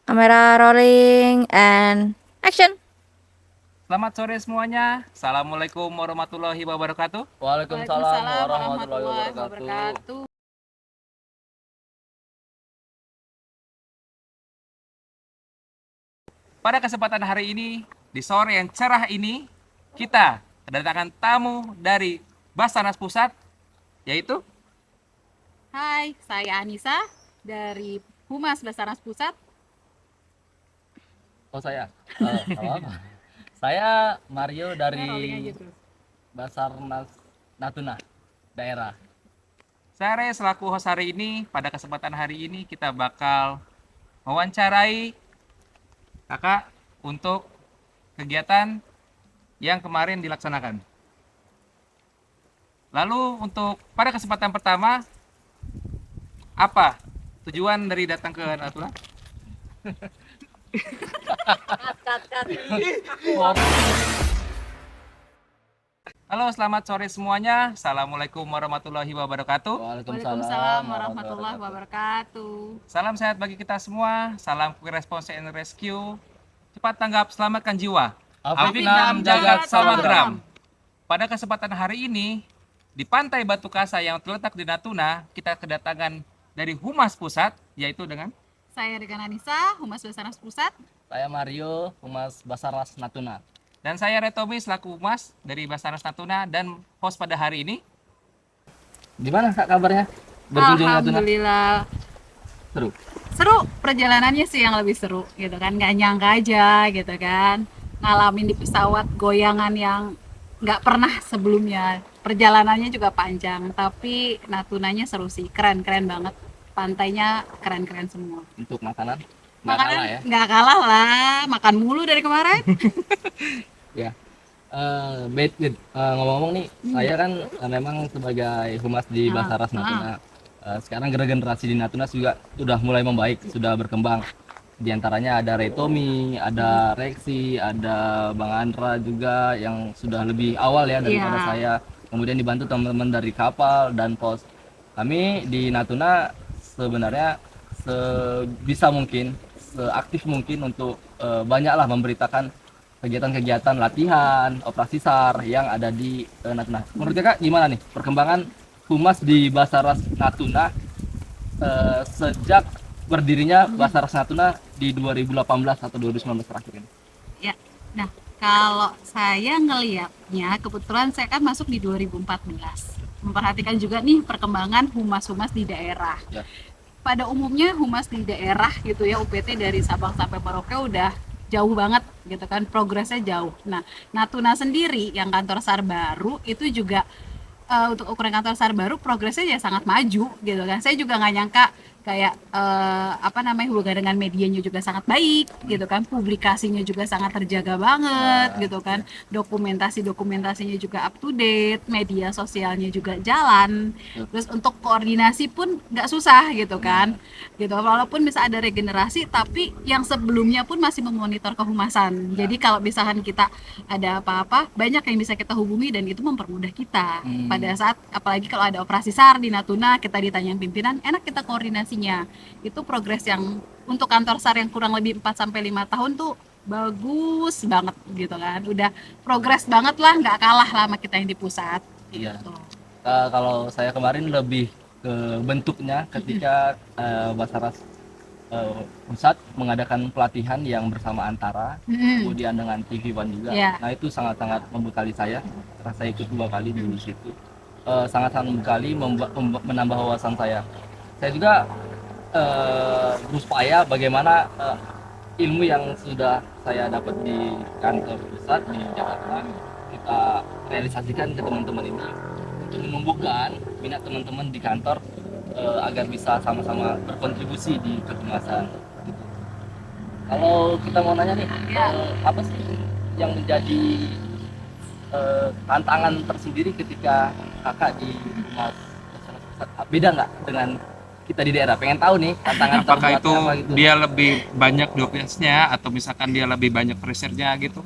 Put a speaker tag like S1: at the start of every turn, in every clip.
S1: Kamera rolling and action.
S2: Selamat sore semuanya. Assalamualaikum warahmatullahi wabarakatuh.
S3: Waalaikumsalam warahmatullahi
S4: warahmatullahi
S3: wabarakatuh.
S4: wabarakatuh.
S2: Pada kesempatan hari ini, di sore yang cerah ini, kita kedatangan tamu dari Basarnas Pusat, yaitu
S4: Hai, saya Anissa dari Humas Basarnas Pusat.
S3: Oh saya, apa? Saya Mario
S4: Rolling aja
S3: dari
S4: terus.
S3: Basarnas Natuna daerah.
S2: saya selaku host hari ini. Pada kesempatan hari ini kita bakal mewawancarai kakak untuk kegiatan yang kemarin dilaksanakan. Lalu untuk pada kesempatan pertama, apa tujuan dari datang ke Natuna? Halo, selamat sore semuanya. Assalamualaikum warahmatullahi wabarakatuh.
S4: Waalaikumsalam warahmatullahi wabarakatuh.
S2: Salam sehat bagi kita semua. Salam quick response and rescue. Cepat tanggap, selamatkan jiwa. Afinam jagat samagram. Pada kesempatan hari ini, di Pantai Batu Kasa yang terletak di Natuna, kita kedatangan dari Humas Pusat, yaitu dengan
S4: Saya dengan Anissa, Humas Basarnas Pusat.
S3: Saya Mario, Humas Basarnas Natuna.
S2: dan saya Retomi selaku Humas dari Basarnas Natuna dan host pada hari ini.
S3: Gimana kak kabarnya? Berkunjung Natuna?
S4: Alhamdulillah
S3: Seru.
S4: seru, perjalanannya sih yang lebih seru gitu kan, nggak nyangka aja gitu kan, ngalamin di pesawat goyangan yang nggak pernah sebelumnya. Perjalanannya juga panjang, tapi Natunanya seru sih, keren banget, pantainya keren semua.
S3: Untuk makanan? Nggak
S4: Makanan
S3: kalah ya?
S4: nggak kalah lah, makan mulu dari kemarin.
S3: Ya. Ngomong-ngomong nih, saya kan memang sebagai humas di Basarnas Natuna. Sekarang generasi di Natuna juga sudah mulai membaik, sudah berkembang. Di antaranya ada Retomi, ada Reksi, ada Bang Andra juga yang sudah lebih awal ya daripada
S4: Iya.
S3: saya. Kemudian dibantu teman-teman dari kapal dan pos. Kami di Natuna sebenarnya sebisa mungkin, seaktif mungkin untuk banyaklah memberitakan kegiatan-kegiatan latihan, operasi SAR yang ada di Natuna. Menurut kakak gimana nih perkembangan humas di Basarnas Natuna sejak berdirinya Basarnas Natuna di 2018 atau 2019 terakhir ini?
S4: Ya, nah kalau saya ngelihatnya, kebetulan saya kan masuk di 2014. Memperhatikan juga nih perkembangan humas-humas di daerah.
S3: Ya.
S4: Pada umumnya humas di daerah gitu ya, UPT dari Sabang sampai Merauke udah jauh banget gitu kan, progresnya jauh. Nah, Natuna sendiri yang kantor SAR baru itu juga untuk ukuran kantor SAR baru progresnya ya sangat maju gitu kan. Saya juga nggak nyangka kayak hubungan dengan medianya juga sangat baik gitu kan, publikasinya juga sangat terjaga banget gitu kan, dokumentasinya juga up to date, media sosialnya juga jalan, terus untuk koordinasi pun nggak susah gitu kan, gitu. Walaupun bisa ada regenerasi, tapi yang sebelumnya pun masih memonitor kehumasan. Jadi kalau misalkan kita ada apa-apa, banyak yang bisa kita hubungi dan itu mempermudah kita. Pada saat apalagi kalau ada operasi SAR di Natuna, kita ditanyain pimpinan, enak kita koordinasinya. Itu progres yang untuk kantor SAR yang kurang lebih 4 sampai 5 tahun tuh bagus banget gitu kan. Udah progres banget lah, nggak kalah lah sama kita yang di pusat.
S3: Iya.
S4: Gitu.
S3: Kalau saya kemarin lebih ke bentuknya ketika Basarnas pusat mengadakan pelatihan yang bersama Antara, kemudian dengan TV One juga.
S4: Iya.
S3: Nah itu sangat-sangat membekali saya. Karena saya ikut 2 kali di situ. Sangat-sangat membekali, menambah wawasan saya. Saya juga berupaya bagaimana ilmu yang sudah saya dapat di kantor pusat di Jakarta kita realisasikan ke teman-teman ini untuk menumbuhkan minat teman-teman di kantor agar bisa sama-sama berkontribusi di kehumasan. Kalau kita mau nanya nih, apa sih yang menjadi tantangan tersendiri ketika kakak di Humas Basarnas Pusat? Beda nggak dengan kita di daerah? Pengen tahu nih tantangan
S2: Apakah itu
S3: terberatnya apa gitu.
S2: dia lebih banyak jobdesknya atau misalkan dia lebih banyak pressure-nya gitu?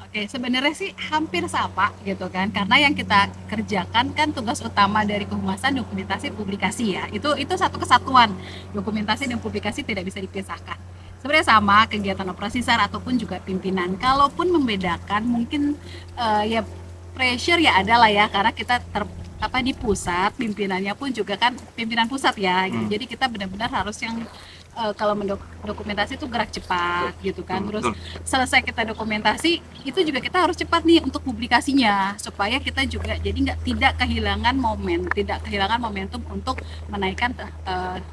S4: Oke, sebenarnya sih hampir sama gitu kan, karena yang kita kerjakan kan tugas utama dari kehumasan dokumentasi publikasi ya. Itu satu kesatuan, dokumentasi dan publikasi tidak bisa dipisahkan. sebenarnya sama kegiatan operasi SAR ataupun juga pimpinan. Kalaupun membedakan mungkin ya pressure ya ada lah ya, karena kita di pusat, pimpinannya pun juga kan pimpinan pusat ya gitu. Jadi kita benar-benar harus yang kalau mendokumentasi itu gerak cepat gitu kan. Terus selesai kita dokumentasi itu juga kita harus cepat nih untuk publikasinya, supaya kita juga jadi tidak kehilangan momentum untuk menaikkan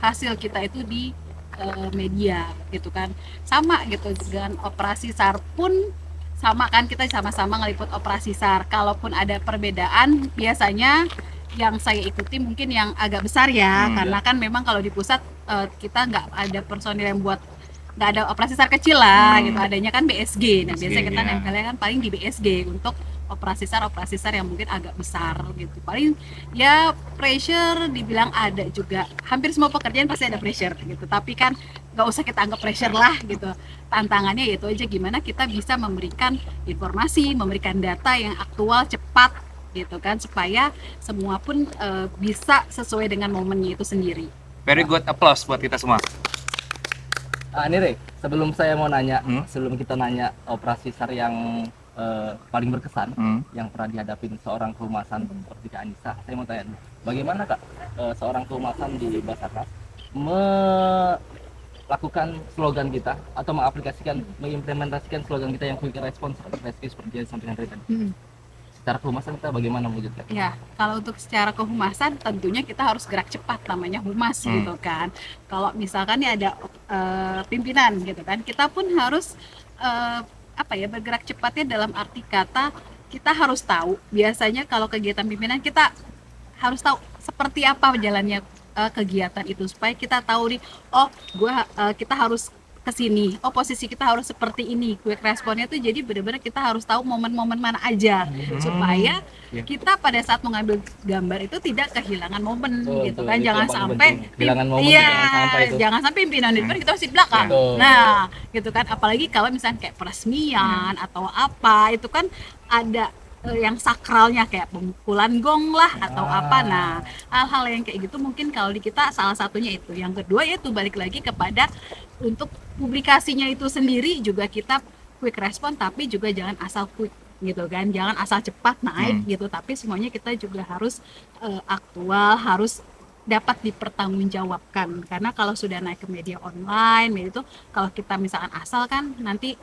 S4: hasil kita itu di media gitu kan. Sama gitu dengan operasi SAR pun sama kan, kita sama-sama ngeliput operasi SAR. Kalaupun ada perbedaan, biasanya yang saya ikuti mungkin yang agak besar ya, karena kan memang kalau di pusat kita nggak ada personil yang buat, nggak ada operasi SAR kecil lah gitu, adanya kan BSG. Nah biasanya kita nempelnya kan paling di BSG untuk operasi SAR yang mungkin agak besar gitu. Paling ya pressure dibilang ada juga, hampir semua pekerjaan pasti ada pressure gitu, tapi kan nggak usah kita anggap pressure lah gitu. Tantangannya yaitu aja gimana kita bisa memberikan informasi, memberikan data yang aktual, cepat gitu kan, supaya semua pun bisa sesuai dengan momennya itu sendiri.
S2: Very good, applause buat kita semua.
S3: Ini Rey, sebelum saya mau nanya, sebelum kita nanya operasi SAR yang paling berkesan yang pernah dihadapin seorang kehumasan seperti Kak Anissa, saya mau tanya, bagaimana Kak seorang kehumasan di Basarnas melakukan slogan kita atau mengimplementasikan slogan kita yang quick response seperti yang disampaikan Rey tadi? Secara kehumasan kita bagaimana mewujudkan?
S4: Ya, kalau untuk secara kehumasan tentunya kita harus gerak cepat, namanya humas gitu kan. Kalau misalkan nih ada pimpinan gitu kan, kita pun harus bergerak cepatnya dalam arti kata kita harus tahu. Biasanya kalau kegiatan pimpinan kita harus tahu seperti apa jalannya kegiatan itu, supaya kita tahu nih, kita harus kesini, posisi kita harus seperti ini, quick responnya tuh jadi benar-benar kita harus tahu momen-momen mana aja supaya kita pada saat mengambil gambar itu tidak kehilangan momen gitu kan. Jangan sampai jangan sampai pimpinan itu kita masih di belakang. Nah gitu kan, apalagi kalau misalnya kayak peresmian atau apa, itu kan ada yang sakralnya kayak pemukulan gong lah atau apa. Nah hal-hal yang kayak gitu mungkin kalau di kita salah satunya itu. Yang kedua yaitu balik lagi kepada untuk publikasinya itu sendiri juga kita quick respon, tapi juga jangan asal quick gitu kan, jangan asal cepat naik gitu, tapi semuanya kita juga harus aktual, harus dapat dipertanggungjawabkan. Karena kalau sudah naik ke media online itu, kalau kita misalkan asal kan nanti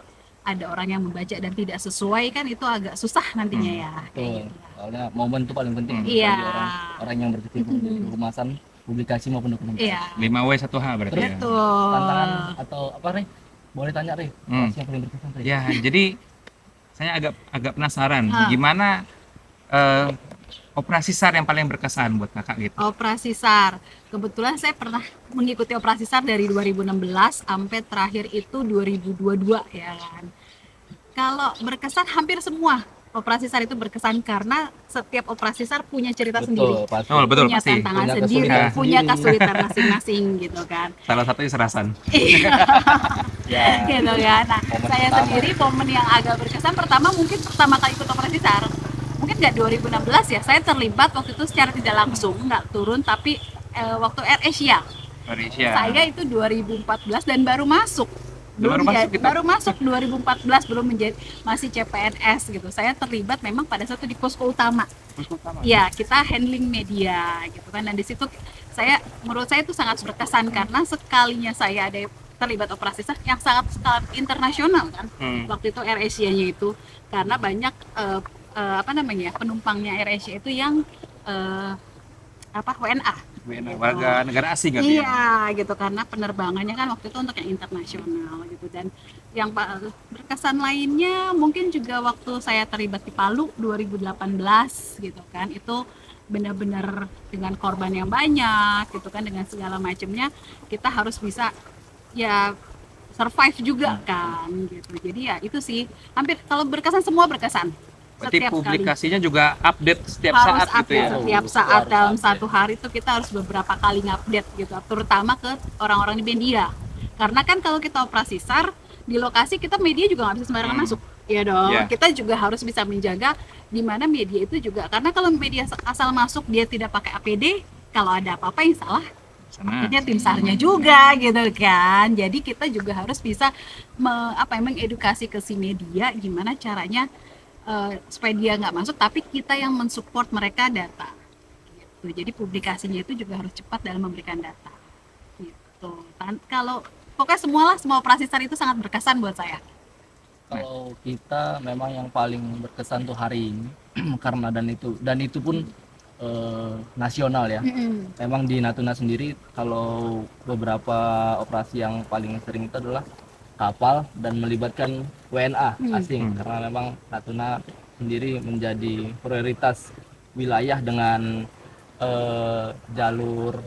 S4: ada orang yang membaca dan tidak sesuai kan, itu agak susah nantinya ya.
S3: Betul. Soalnya momen itu paling penting
S4: bagi
S3: orang yang berkecimpung di kehumasan, publikasi maupun dokumentasi.
S2: 5W 1H berarti ya.
S4: Betul.
S3: Tantangan atau apa Rey? Boleh tanya Rey, operasi yang paling berkesan Rey?
S2: Ya, jadi saya agak penasaran gimana operasi SAR yang paling berkesan buat kakak gitu.
S4: Operasi SAR, kebetulan saya pernah mengikuti operasi SAR dari 2016 sampai terakhir itu 2022 ya kan. Kalau berkesan hampir semua operasi SAR itu berkesan, karena setiap operasi SAR punya cerita sendiri,
S2: betul,
S4: punya
S2: pasti.
S4: tantangan
S3: Punya
S4: sendiri,
S3: kesulitan
S4: punya
S3: sendiri.
S4: kesulitan masing-masing gitu kan.
S2: Salah satunya serasan.
S4: Iya.
S3: Ya.
S4: Gitu kan. Nah,
S3: Momen
S4: saya
S3: pertama.
S4: sendiri momen yang agak berkesan pertama mungkin pertama kali ikut operasi SAR. Mungkin nggak 2016 ya, saya terlibat waktu itu secara tidak langsung, nggak turun, tapi waktu Air Asia. Saya itu 2014 dan baru masuk. Baru masuk 2014, belum menjadi, masih CPNS gitu. Saya terlibat memang pada saat itu di posko utama. Ya, kita handling media gitu kan. Dan di situ menurut saya itu sangat berkesan, karena sekalinya saya ada terlibat operasi SAR yang sangat skala internasional kan. Waktu itu Air Asia-nya itu, karena banyak penumpangnya Air Asia itu yang WNA.
S2: Warga negara asing kan ya?
S4: Iya gitu, karena penerbangannya kan waktu itu untuk yang internasional gitu. Dan yang berkesan lainnya mungkin juga waktu saya terlibat di Palu 2018 gitu kan, itu benar-benar dengan korban yang banyak gitu kan, dengan segala macamnya kita harus bisa ya survive juga kan gitu. Jadi ya itu sih, hampir kalau berkesan semua berkesan.
S2: Berarti
S4: Setiap
S2: publikasinya juga update setiap
S4: harus
S2: saat gitu ya?
S4: setiap saat, dalam satu hari itu kita harus beberapa kali ngupdate gitu, terutama ke orang-orang di media. Karena kan kalau kita operasi SAR di lokasi, kita media juga nggak bisa sembarangan masuk, ya dong. Kita juga harus bisa menjaga di mana media itu juga, karena kalau media asal masuk dia tidak pakai APD, kalau ada apa-apa yang salah akhirnya tim SAR-nya juga gitu kan. Jadi kita juga harus bisa mengedukasi ke si media gimana caranya supaya dia nggak masuk tapi kita yang mensupport mereka data gitu. Jadi publikasinya itu juga harus cepat dalam memberikan data gitu. Kalau pokoknya semua operasi SAR itu sangat berkesan buat saya.
S3: Kalau kita memang yang paling berkesan tuh hari ini karena dan itu pun nasional ya. Memang di Natuna sendiri kalau beberapa operasi yang paling sering itu adalah kapal dan melibatkan WNA asing karena memang Natuna sendiri menjadi prioritas wilayah dengan jalur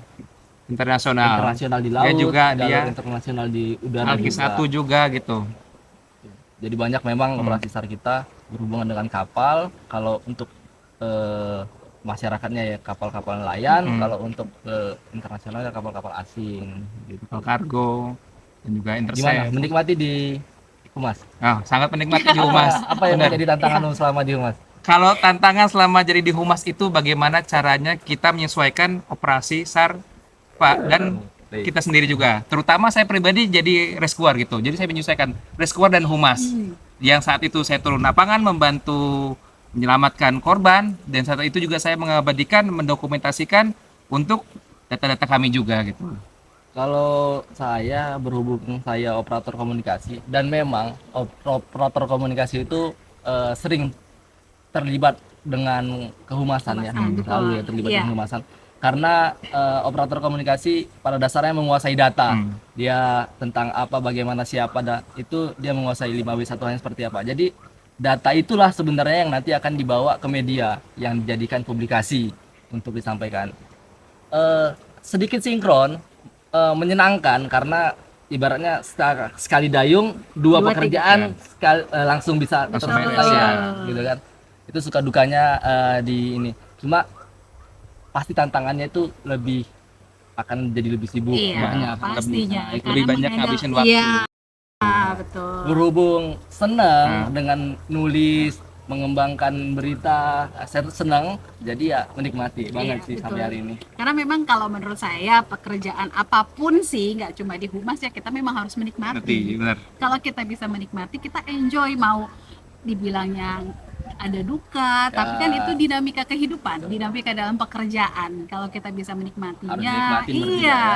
S2: internasional
S3: di laut,
S2: juga
S3: jalur internasional di udara
S2: Alki-1 juga gitu.
S3: Jadi banyak memang operasi SAR kita berhubungan dengan kapal. Kalau untuk masyarakatnya ya kapal-kapal nelayan, kalau untuk internasional ya kapal-kapal asing gitu.
S2: Kapal kargo dan juga
S3: Gimana
S2: intercept.
S3: menikmati di Humas?
S2: Sangat menikmati di Humas.
S3: Apa yang
S2: Benar.
S3: menjadi tantangan selama di Humas?
S2: Kalau tantangan selama jadi di Humas itu bagaimana caranya kita menyesuaikan operasi SAR, Pak, dan kita sendiri juga. Terutama saya pribadi jadi rescuer gitu. Jadi saya menyesuaikan rescuer dan Humas. Yang saat itu saya turun lapangan membantu menyelamatkan korban dan saat itu juga saya mengabadikan, mendokumentasikan untuk data-data kami juga gitu.
S3: Kalau saya berhubung saya operator komunikasi dan memang operator komunikasi itu sering terlibat dengan kehumasan ya, selalu ya terlibat dengan kehumasan. Karena operator komunikasi pada dasarnya menguasai data. Dia tentang apa, bagaimana, siapa, itu dia menguasai 5W1-nya seperti apa. Jadi data itulah sebenarnya yang nanti akan dibawa ke media yang dijadikan publikasi untuk disampaikan. Sedikit sinkron, menyenangkan karena ibaratnya sekali dayung dua pekerjaan langsung bisa terselesaikan gitu kan. Itu suka dukanya di ini. Cuma pasti tantangannya itu akan jadi lebih sibuk, banyak
S4: pastinya
S2: lebih banyak ngabisin waktu.
S4: Iya, betul.
S3: Berhubung senang dengan nulis, mengembangkan berita, saya senang, jadi ya menikmati banget sih
S4: betul.
S3: sampai hari ini.
S4: Karena memang kalau menurut saya pekerjaan apapun sih nggak cuma di Humas ya, kita memang harus menikmati.
S2: Benar.
S4: Kalau kita bisa menikmati, kita enjoy, mau dibilangnya ada duka, tapi kan itu dinamika kehidupan, dinamika dalam pekerjaan. Kalau kita bisa menikmatinya,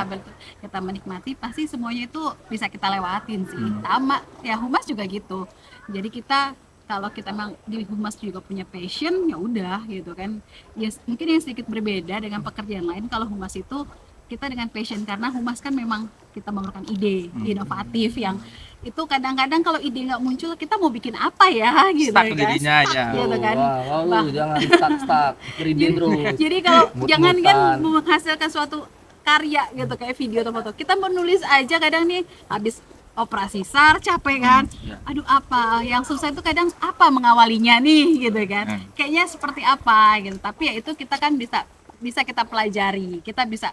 S4: betul. Kita menikmati, pasti semuanya itu bisa kita lewatin sih. Sama ya Humas juga gitu. Jadi kita kalau kita memang di Humas juga punya passion, ya udah gitu kan. Ya mungkin yang sedikit berbeda dengan pekerjaan lain. Kalau Humas itu kita dengan passion, karena Humas kan memang kita memerlukan ide inovatif yang itu kadang-kadang kalau ide nggak muncul kita mau bikin apa ya gitu
S2: Stuck
S4: kan,
S2: jadinya aja.
S4: gitu kan.
S3: Wow, jangan stuck, ide terus.
S4: Jadi kalau jangan kan menghasilkan suatu karya gitu kayak video atau foto, kita menulis aja kadang nih habis operasi SAR capek kan, aduh apa yang susah itu kadang apa mengawalinya nih gitu kan, kayaknya seperti apa gitu. Tapi ya itu kita kan bisa kita pelajari, kita bisa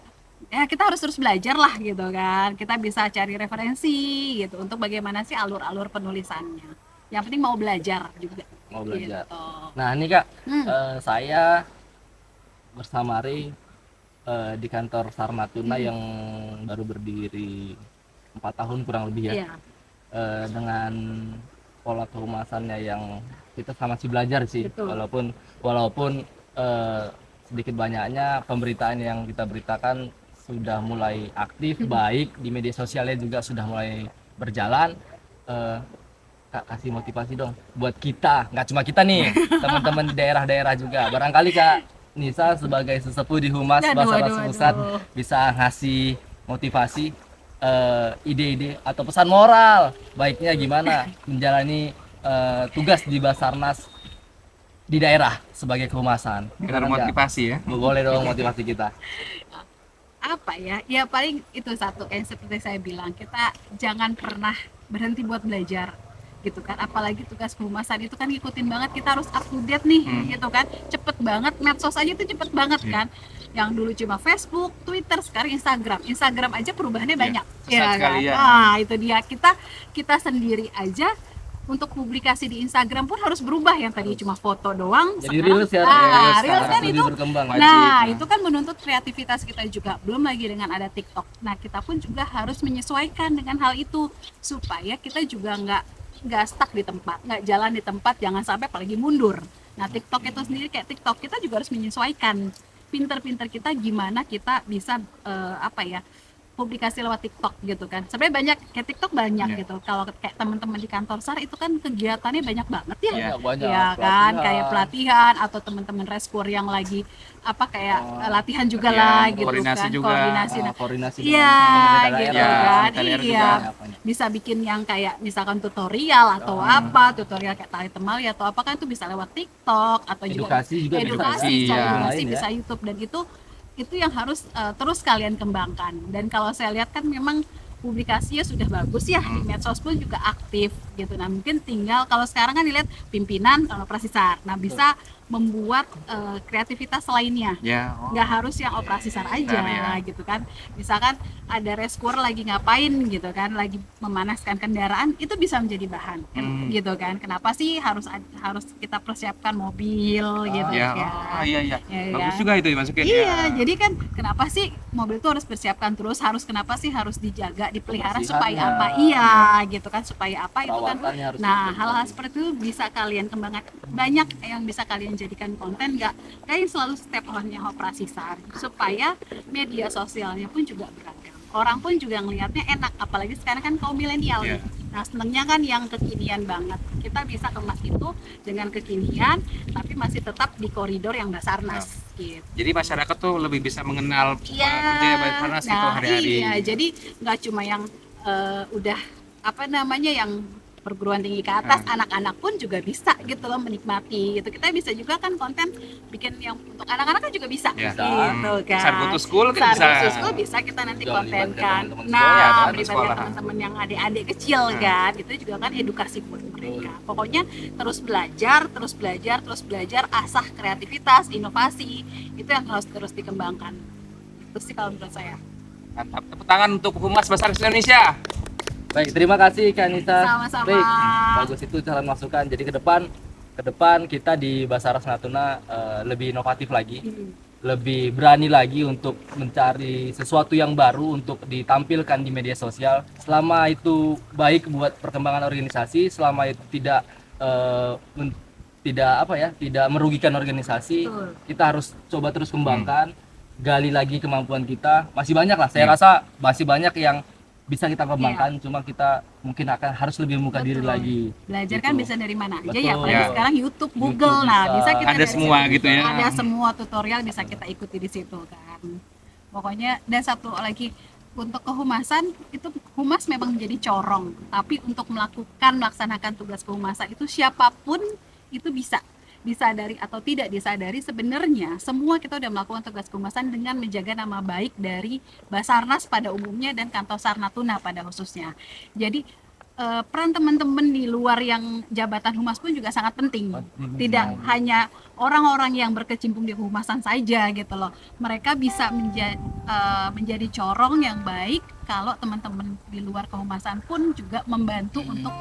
S4: ya kita harus terus belajar lah gitu kan, kita bisa cari referensi gitu untuk bagaimana sih alur-alur penulisannya. Yang penting mau belajar juga.
S3: Mau belajar.
S4: Gitu.
S3: Nah ini Kak, saya bersama Ri di kantor SAR Natuna yang baru berdiri 4 tahun kurang lebih ya. Dengan pola kehumasannya yang kita masih belajar sih.
S4: Betul.
S3: Walaupun sedikit banyaknya pemberitaan yang kita beritakan sudah mulai aktif, baik di media sosialnya juga sudah mulai berjalan. Kak, kasih motivasi dong buat kita, nggak cuma kita nih, teman-teman di daerah-daerah juga. Barangkali Kak Nisa sebagai sesepuh di Humas Basarnas Pusat bisa ngasih motivasi, ide-ide atau pesan moral baiknya gimana menjalani tugas di Basarnas di daerah sebagai kehumasan.
S2: Biar motivasi ya.
S3: Boleh dong motivasi kita.
S4: Apa ya? Ya paling itu satu yang seperti saya bilang, kita jangan pernah berhenti buat belajar gitu kan. Apalagi tugas kehumasan itu kan ngikutin banget, kita harus up to date nih gitu kan. Cepet banget, medsos aja tuh cepet banget kan. Yang dulu cuma Facebook, Twitter, sekarang Instagram aja perubahannya banyak.
S2: Ya kan?
S4: Nah, itu dia, kita sendiri aja untuk publikasi di Instagram pun harus berubah, yang tadi cuma foto doang
S3: Jadi
S4: sekarang
S3: reels ya,
S4: reels kan
S3: lebih
S4: itu.
S3: berkembang.
S4: Nah, itu kan menuntut kreativitas kita juga. Belum lagi dengan ada TikTok. Nah, kita pun juga harus menyesuaikan dengan hal itu supaya kita juga nggak stuck di tempat, nggak jalan di tempat, jangan sampai apalagi mundur. Nah, TikTok itu sendiri kayak TikTok, kita juga harus menyesuaikan. Pinter-pinter kita gimana kita bisa publikasi lewat TikTok gitu kan. Sebenarnya banyak kayak TikTok banyak gitu. Kalau kayak teman-teman di kantor SAR itu kan kegiatannya banyak banget ya.
S2: Iya,
S3: banyak.
S4: Iya kan, kayak pelatihan atau teman-teman Reskur yang lagi latihan juga lah gitu
S2: koordinasi
S4: kan.
S2: juga.
S4: Koordinasi.
S3: Koordinasi
S4: Iya,
S3: dengan
S4: gitu
S3: daerah.
S4: kan.
S2: daerah
S4: Iya.
S2: juga.
S4: Bisa bikin yang kayak misalkan tutorial atau tutorial kayak tali temali atau apa kan itu bisa lewat TikTok atau
S3: Edukasi juga
S4: edukasi
S2: bisa.
S4: edukasi
S3: Lain ya.
S4: bisa YouTube, dan itu yang harus terus kalian kembangkan. Dan kalau saya lihat kan memang publikasinya sudah bagus ya, di medsos pun juga aktif gitu. Nah, mungkin tinggal kalau sekarang kan dilihat pimpinan operasi SAR. Nah, bisa membuat kreativitas lainnya.
S2: Ya.
S4: Nggak harus yang operasi SAR aja
S2: Benar, ya.
S4: gitu kan. Misalkan ada rescuer lagi ngapain gitu kan, lagi memanaskan kendaraan, itu bisa menjadi bahan gitu kan. Kenapa sih harus kita persiapkan mobil gitu
S2: Ya.
S4: kan.
S2: Iya.
S4: Ya,
S2: Bagus
S4: kan?
S2: juga itu dimasukin.
S4: Iya, jadi kan kenapa sih mobil itu harus persiapkan terus, kenapa sih harus dijaga, dipelihara supaya apa? Iya, gitu kan, supaya apa itu kan.
S3: Perawatannya harus
S4: Nah,
S3: dijaga.
S4: hal-hal seperti itu bisa kalian kembangkan. Banyak yang bisa kalian jadikan konten, nggak kayak selalu step on-nya operasi SAR, supaya media sosialnya pun juga beragam. Orang pun juga ngelihatnya enak, apalagi sekarang kan kaum milenial nih. Nah, senengnya kan yang kekinian banget. Kita bisa kemas itu dengan kekinian, tapi masih tetap di koridor yang Basarnas gitu.
S2: Jadi masyarakat tuh lebih bisa mengenal
S4: Iya.
S2: kerja Basarnas gitu hari-hari.
S4: Iya, jadi nggak cuma yang udah yang perguruan tinggi ke atas, anak-anak pun juga bisa gitu loh menikmati gitu. Kita bisa juga kan konten bikin yang untuk anak-anak kan juga bisa
S2: Ya.
S4: gitu kan.
S2: Sargo to School kan bisa.
S4: Sargo to School bisa kita nanti
S3: Juga
S4: kontenkan.
S3: melibatkan teman-teman
S2: sekolah,
S4: Nah,
S2: teman
S4: melibatkan
S2: sekolah.
S4: teman-teman yang adik-adik kecil kan, itu juga kan edukasi buat mereka. Pokoknya terus belajar, asah kreativitas, inovasi, itu yang harus terus dikembangkan. Itu sih kalau menurut saya.
S2: Mantap. Tepuk tangan untuk Humas Basarnas Indonesia.
S3: Baik, terima kasih Kak Nisa.
S4: Sama-sama.
S3: Baik, bagus itu cara masukan. Jadi ke depan kita di Basarnas Natuna lebih inovatif lagi, lebih berani lagi untuk mencari sesuatu yang baru untuk ditampilkan di media sosial. Selama itu baik buat perkembangan organisasi, selama itu tidak tidak merugikan organisasi,
S4: Betul.
S3: kita harus coba terus kembangkan, gali lagi kemampuan kita. Masih banyak lah, saya rasa masih banyak yang bisa kita kembangkan, cuma kita mungkin akan harus lebih membuka diri
S4: Betul.
S3: lagi.
S4: Belajar
S3: Gitu.
S4: kan bisa dari mana aja
S3: Betul.
S4: ya, apalagi
S2: Ya.
S4: sekarang YouTube, Google,
S3: YouTube
S4: nah
S3: bisa.
S4: bisa kita
S2: Ada
S4: dari
S2: semua
S4: situ.
S2: gitu ya.
S4: Ada semua tutorial bisa kita ikuti di situ kan. Pokoknya, dan satu lagi, untuk kehumasan itu humas memang menjadi corong, tapi untuk melaksanakan tugas kehumasan itu siapapun itu bisa disadari atau tidak disadari, sebenarnya semua kita udah melakukan tugas kehumasan dengan menjaga nama baik dari Basarnas pada umumnya dan kantor SAR Natuna pada khususnya. Jadi peran teman-teman di luar yang jabatan humas pun juga sangat penting. Tidak hanya orang-orang yang berkecimpung di kehumasan saja gitu loh. Mereka bisa menjadi corong yang baik kalau teman-teman di luar kehumasan pun juga membantu untuk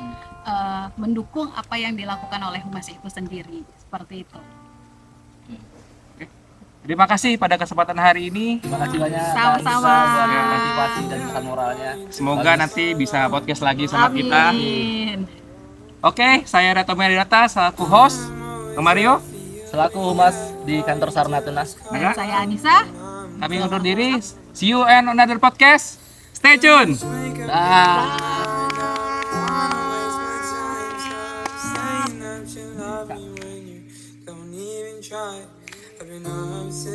S4: mendukung apa yang dilakukan oleh humas itu sendiri. Seperti itu.
S2: Terima kasih pada kesempatan hari ini.
S3: Terima kasih banyak.
S4: Sama-sama.
S3: Kak Nisa, buat motivasi dan pesan moralnya.
S2: Semoga nanti bisa podcast lagi sama kita.
S4: Amin.
S2: Oke, saya Reto Meridata selaku host. Ke Mario,
S3: Selaku humas di kantor SAR Natuna.
S4: Dan saya Anissa.
S2: kami undur diri. See you and another podcast. Stay tune.
S3: Dah.
S5: Saying that you love me when you don't even try. I've been upset.